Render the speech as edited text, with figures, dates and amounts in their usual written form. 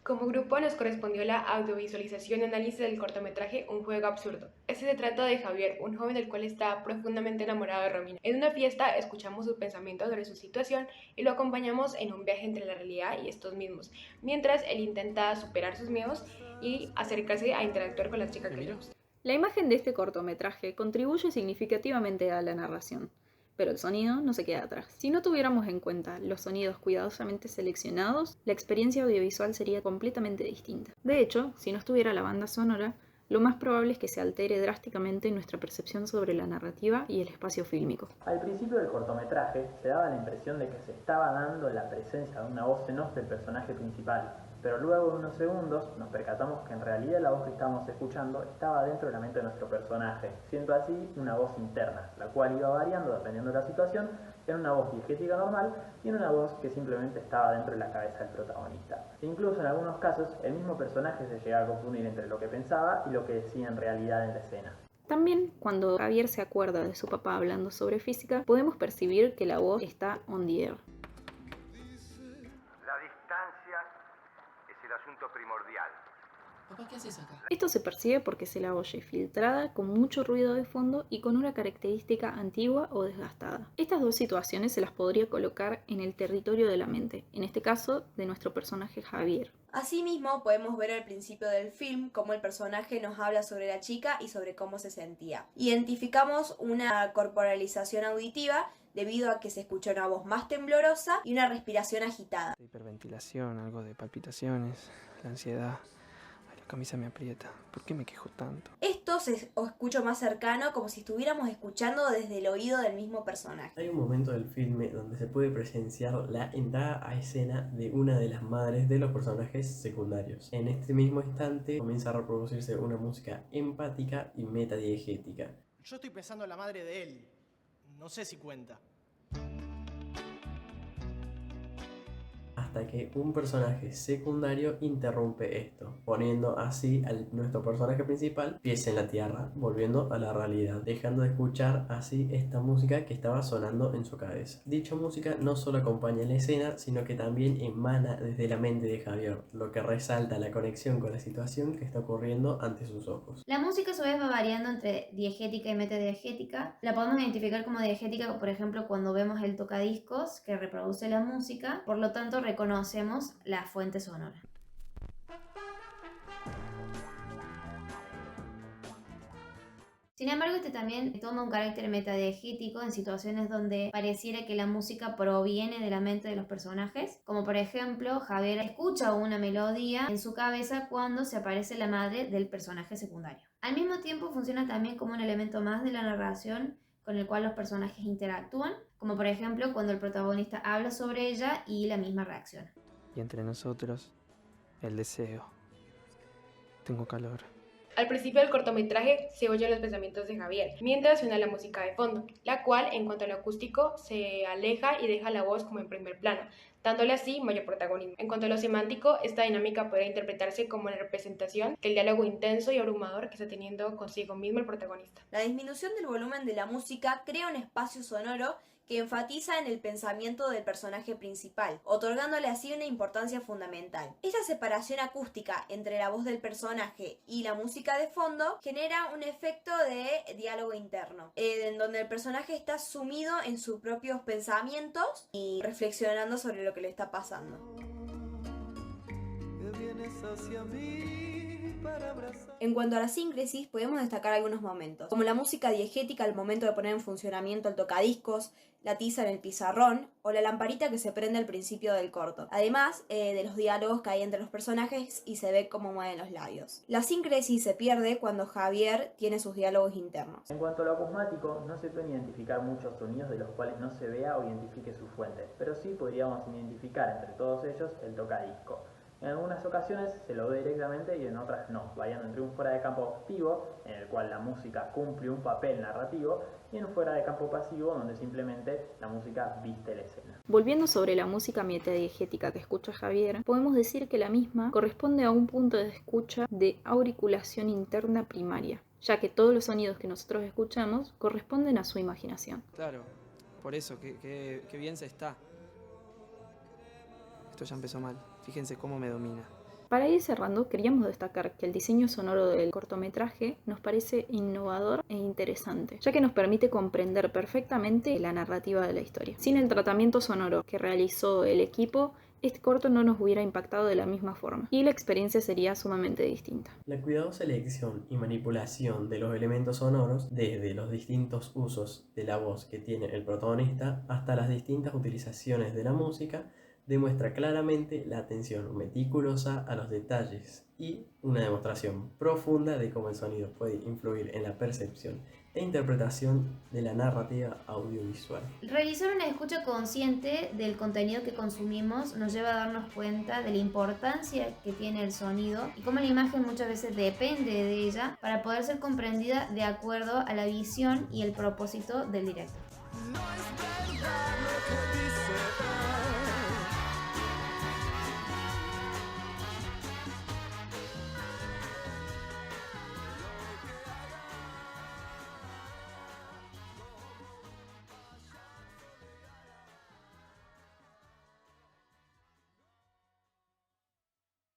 Como grupo nos correspondió la audiovisualización y análisis del cortometraje Un juego absurdo. Este se trata de Javier, un joven del cual está profundamente enamorado de Romina. En una fiesta escuchamos sus pensamientos sobre su situación y lo acompañamos en un viaje entre la realidad y estos mismos, mientras él intenta superar sus miedos y acercarse a interactuar con la chica que le gusta. La imagen de este cortometraje contribuye significativamente a la narración, pero el sonido no se queda atrás. Si no tuviéramos en cuenta los sonidos cuidadosamente seleccionados, la experiencia audiovisual sería completamente distinta. De hecho, si no estuviera la banda sonora, lo más probable es que se altere drásticamente nuestra percepción sobre la narrativa y el espacio fílmico. Al principio del cortometraje se daba la impresión de que se estaba dando la presencia de una voz en off del personaje principal, pero luego de unos segundos nos percatamos que en realidad la voz que estábamos escuchando estaba dentro de la mente de nuestro personaje, siendo así una voz interna, la cual iba variando dependiendo de la situación, en una voz diegética normal y en una voz que simplemente estaba dentro de la cabeza del protagonista. E incluso en algunos casos el mismo personaje se llega a confundir entre lo que pensaba y lo que decía en realidad en la escena. También, cuando Javier se acuerda de su papá hablando sobre física, podemos percibir que la voz está on the air. La distancia es el asunto primordial. Papá, ¿qué haces acá? Esto se percibe porque se la oye filtrada, con mucho ruido de fondo y con una característica antigua o desgastada. Estas dos situaciones se las podría colocar en el territorio de la mente, en este caso de nuestro personaje Javier. Asimismo, podemos ver al principio del film cómo el personaje nos habla sobre la chica y sobre cómo se sentía. Identificamos una corporalización auditiva debido a que se escucha una voz más temblorosa y una respiración agitada. Hiperventilación, algo de palpitaciones, la ansiedad. Ay, la camisa me aprieta. ¿Por qué me quejo tanto? Esto se escucha más cercano, como si estuviéramos escuchando desde el oído del mismo personaje. Hay un momento del filme donde se puede presenciar la entrada a escena de una de las madres de los personajes secundarios. En este mismo instante comienza a reproducirse una música empática y metadiegética. Yo estoy pensando en la madre de él. No sé si cuenta. Hasta que un personaje secundario interrumpe esto, poniendo así a nuestro personaje principal pies en la tierra, volviendo a la realidad, dejando de escuchar así esta música que estaba sonando en su cabeza. Dicha música no solo acompaña la escena, sino que también emana desde la mente de Javier, lo que resalta la conexión con la situación que está ocurriendo ante sus ojos. La música a su vez va variando entre diegética y metadiegética. La podemos identificar como diegética, por ejemplo, cuando vemos el tocadiscos que reproduce la música, por lo tanto reconocemos la fuente sonora. Sin embargo, este también toma un carácter metadiegético en situaciones donde pareciera que la música proviene de la mente de los personajes, como por ejemplo, Javier escucha una melodía en su cabeza cuando se aparece la madre del personaje secundario. Al mismo tiempo funciona también como un elemento más de la narración con el cual los personajes interactúan, como por ejemplo cuando el protagonista habla sobre ella y la misma reacciona. Y entre nosotros, el deseo. Tengo calor. Al principio del cortometraje se oyen los pensamientos de Javier, mientras suena la música de fondo, la cual, en cuanto a lo acústico, se aleja y deja la voz como en primer plano, dándole así mayor protagonismo. En cuanto a lo semántico, esta dinámica puede interpretarse como una representación del diálogo intenso y abrumador que está teniendo consigo mismo el protagonista. La disminución del volumen de la música crea un espacio sonoro que enfatiza en el pensamiento del personaje principal, otorgándole así una importancia fundamental. Esta separación acústica entre la voz del personaje y la música de fondo genera un efecto de diálogo interno, en donde el personaje está sumido en sus propios pensamientos y reflexionando sobre lo que le está pasando. En cuanto a la síncresis, podemos destacar algunos momentos, como la música diegética al momento de poner en funcionamiento el tocadiscos, la tiza en el pizarrón o la lamparita que se prende al principio del corto, además de los diálogos que hay entre los personajes y se ve cómo mueven los labios. La síncresis se pierde cuando Javier tiene sus diálogos internos. En cuanto a lo acusmático, no se pueden identificar muchos sonidos de los cuales no se vea o identifique su fuente, pero sí podríamos identificar entre todos ellos el tocadisco. En algunas ocasiones se lo ve directamente y en otras no, variando entre un fuera de campo activo, en el cual la música cumple un papel narrativo, y en un fuera de campo pasivo, donde simplemente la música viste la escena. Volviendo sobre la música metadiegética que escucha Javier, podemos decir que la misma corresponde a un punto de escucha de auriculación interna primaria, ya que todos los sonidos que nosotros escuchamos corresponden a su imaginación. Claro, por eso, que bien se está. Esto ya empezó mal. Fíjense cómo me domina. Para ir cerrando, queríamos destacar que el diseño sonoro del cortometraje nos parece innovador e interesante, ya que nos permite comprender perfectamente la narrativa de la historia. Sin el tratamiento sonoro que realizó el equipo, este corto no nos hubiera impactado de la misma forma y la experiencia sería sumamente distinta. La cuidadosa elección y manipulación de los elementos sonoros, desde los distintos usos de la voz que tiene el protagonista hasta las distintas utilizaciones de la música, demuestra claramente la atención meticulosa a los detalles y una demostración profunda de cómo el sonido puede influir en la percepción e interpretación de la narrativa audiovisual. Realizar una escucha consciente del contenido que consumimos nos lleva a darnos cuenta de la importancia que tiene el sonido y cómo la imagen muchas veces depende de ella para poder ser comprendida de acuerdo a la visión y el propósito del director. No es verdad lo que dice